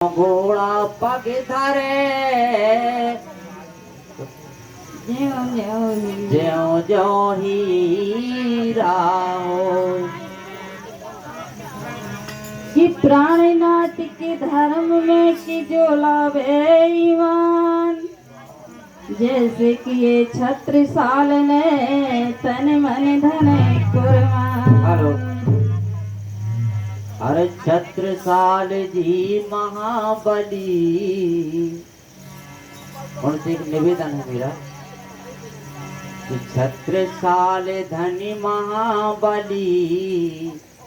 घोड़ा पग धरे ज्यों ज्यों हीरा हो। कि प्राणनाथ के धर्म में कि जो लावे ईमान, जैसे कि ये छत्रसाल ने तन मन धन कुर्बान। अरे छत्रसाल जी महाबली, उनसे एक निवेदन है मेरा कि छत्रसाल धनी महाबली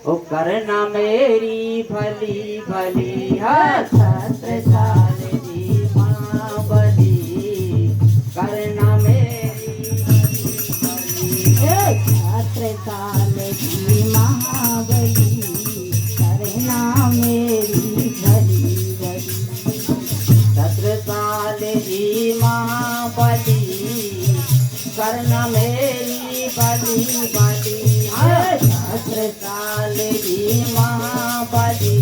ओ करना मेरी भली भली। हाँ छत्रसाल जी महाबली करना मेरी भली भली। छत्रसाल जी महाबली करना मेरी भली भली। छत्रसाल जी महाबली करना मेरी भली भली। छत्रसाल जी महाबली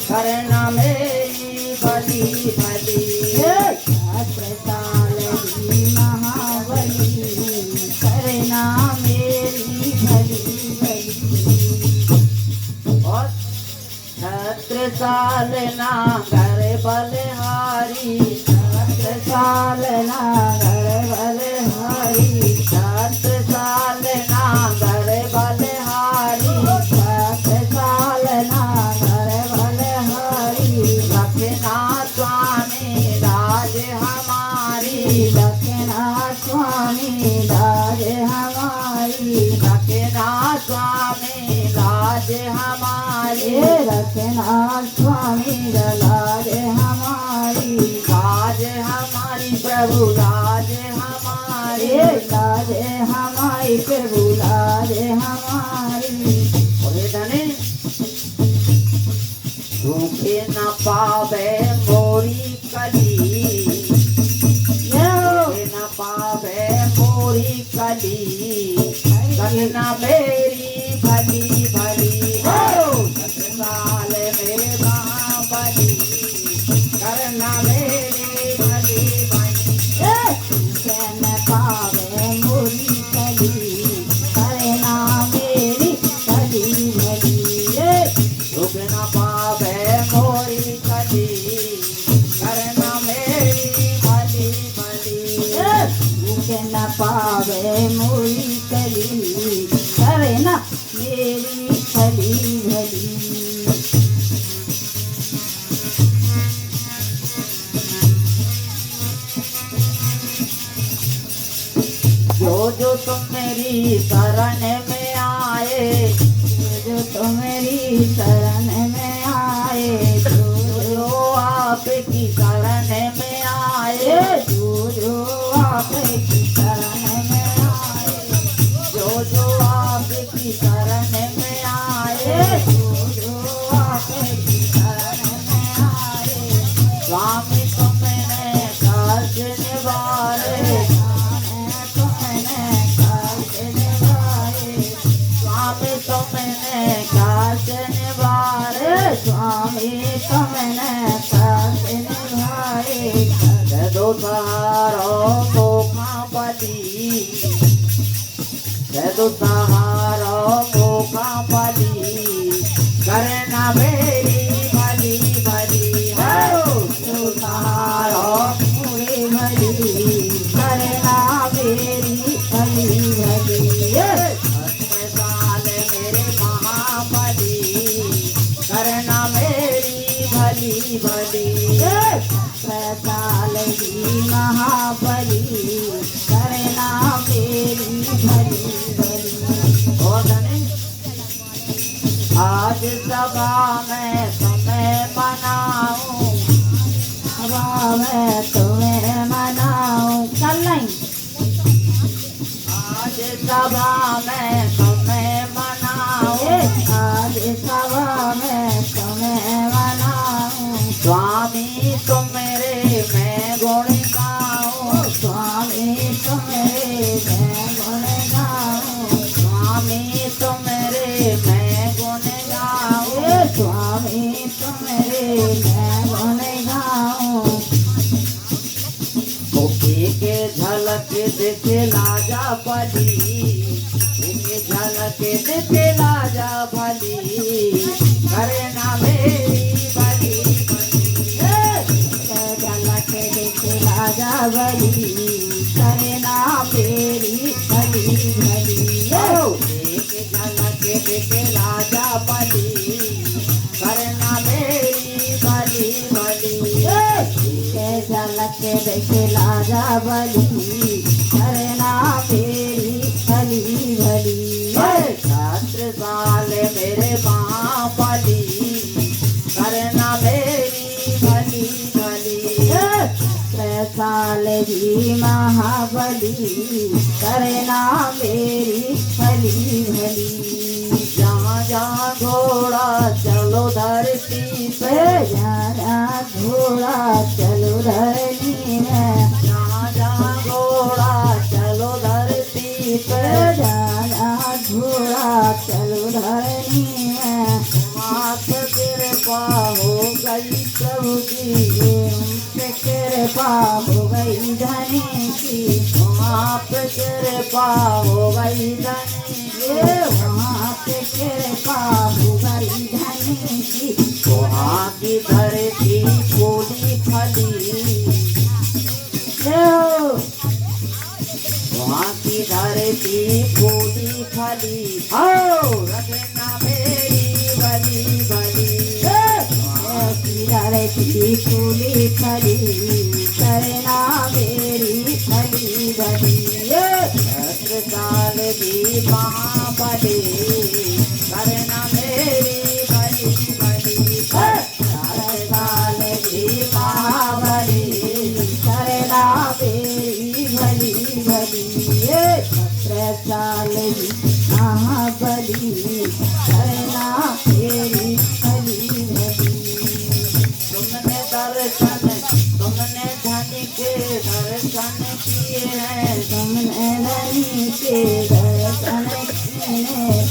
करना मेरी भली भली। छत्रसाल जी महाबली करना मेरी भली भली। और छत्रसाल ना घर बलहारी, छत्रसाल नागर बलहारी, छत्रसाल ना घर बलहारी, छत्रसाल नागर बलहारी। रखना स्वामी राज हमारी, रखना स्वामी राज हमारी, रखना स्वामी राज हमारी, रखना स्वामी राज हमारी। राज हमारी प्रभु राज हमारी, लाज हमारी प्रभु लाज हमारी। बोले धने सूखे न पावे मोरी कली, सूखे न पावे मोरी कली करना मेरी भली भली। छत्रसाल मेरे महाबली करना मेरी भली भली। न पावे मोरी कली करना मेरी भली भली। रुक न पावे मोरी कली करना मेरी भली भली। न पावे मोरी कली करना मेरी भली भली। जो तुम मेरी शरण में आए, जो तो मेरी शरण में आए, जो आपकी शरण में आए, जो आपकी शरण में आए, जो आपकी शरण में आए, जो आपकी शरण में आए। स्वामी तुमने कष्ट निवारे, स्वामी तुमने कष्ट निवारे, स्वामी तुमने कष्ट निभाए। दो सहारो मोकाबली, दो सहारो मोकाबली करना मेरी भली भली। दो सहारो पूरी भली करना मेरी भली भली। छत्रसाल मेरे महाबली करना मेरी भली भली। छत्रसाल जी महाबली करना मेरी भली भली। और धनी आज सभा में तुम्हें मनाऊं, सभा में तुम्हें मनाऊं। चल नहीं आज सभा में तुम्हें मनाऊं, आज सभा में तुम्हें मनाऊं। स्वामी तुम मेरे मैं गुण गाऊं, स्वामी तुम मेरे मैं गुण गाऊं। स्वामी तुम मेरे मैं गुण गाऊं। स्वामी तुम मेरे मैं गुण गाऊं। एक झलक दिखला जा भली, एक झलक दिखला जा भली, करना मेरी भली भली। झलक दिखला जा भली, करना मेरी भली भली। एक झलक दिखला जा भली, करना मेरी भली भली। झलक दिखला जा भली, करना मेरी भली भली। छात्र साल मेरे माँ भली, करना मेरी भली भली। साल जी महाबली, करना मेरी भली भली। जहाँ जहाँ घोड़ा चलो धरती पे, जहाँ घोड़ा चलो धरनी में, जहाँ जहाँ घोड़ा चलो धरती पे, जहाँ घोड़ा चलो धरनी में। मात कृपा हो गई प्रभु की, कृपा हो गई धनी की, वहाँ पे कृपा हो गई धनी की, वहाँ पे कृपा हो गई धनी की। वहाँ की धरती फूली फली, वहाँ की धरती फूली फली। हो रखना मेरी भली भली, धरती फूली फली, करना मेरी भली भली। छत्रसाल की महाबली, करना मेरी भली भली। छत्रसाल की महाबली, करना मेरी भली भली। छत्रसाल की महाबली, करना मेरी भली भली। तुमने दर्शन, तुमने धनी के दर्शन किए हैं, तुमने धनी के दर्शन किए,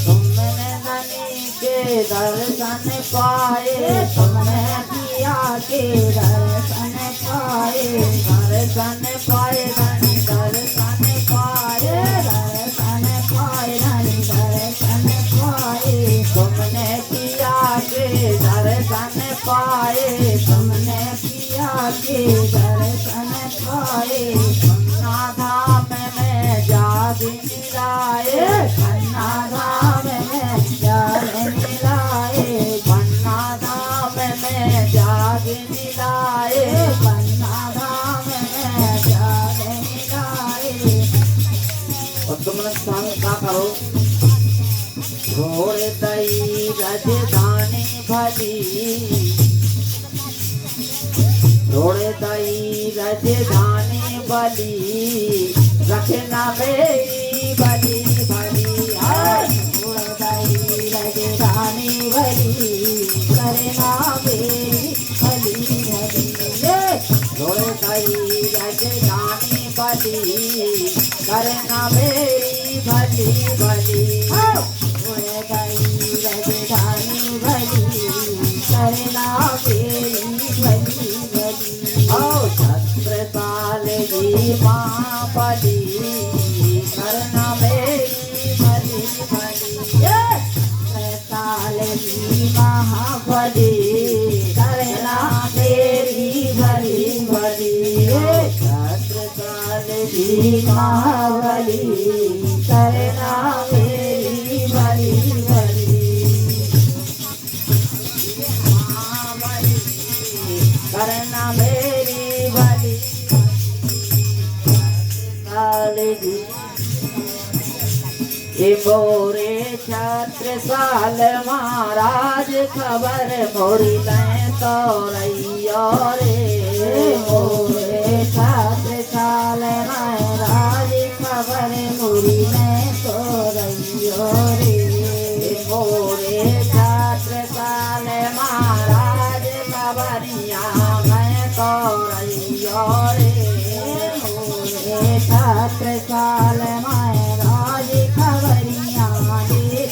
तुमने धनी के दर्शन पाए, तुमने किया के दर्शन पाए, दर्शन पाए धनी दर्शन पाए, दर्शन पाए धनी दर्शन पाए। तुमने किया के दर्शन पाए, तुमने किया के दर्शन पाए। पन्ना धाम में जाग मिलाए, पन्ना धाम में जाग मिलाए, पन्ना धाम में जाग मिलाए। पन्ना धाम में जाग मिलाए। और तुम लोग संग का करो, घोड़े दई राजधानी भली, घोड़े दई राजधानी भली, रखना मेरी भली भली। घोड़े दई राजधानी भली, करना मेरी भली भली। घोड़े दई राजधानी भली, करना मेरी भली भली। घोड़े दई राजधानी भली, करना मेरी भली भली। ओ छत्रसाल जी महाबली, करना मेरी भली भली। छत्रसाल जी महाबली, करना मेरी भली भली। छत्रसाल जी महाबली, करना मेरी भली भली। महाबली, करना मेरी भली। छत्रसाल जी ये मोरे छत्रसाल महाराज, खबर मोरी लें तो रैया रे। मोरे छत्रसाल महाराज, खबर मुरी में तो रहियो रे। मोरे छत्रसाल महाराज, खबरिया मैं तो रैया रे। मोरे छत्रसाल महाराज, खबरिया ले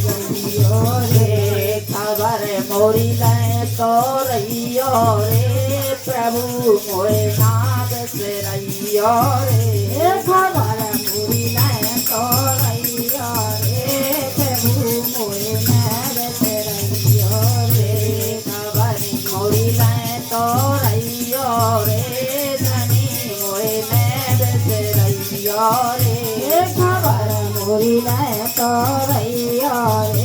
रहियो रे। खबर मोरी लें तो रहियो रे प्रभु मोरे नाग से रहियो रे खबर मोरी लाए तो रहियो रे प्रभु मोरे नाग से रहियो रे खबर मोरी लाए तो रहियो रे धनी मोरे नाग से रहियो रे खबर मोरी लाए तो रहियो रे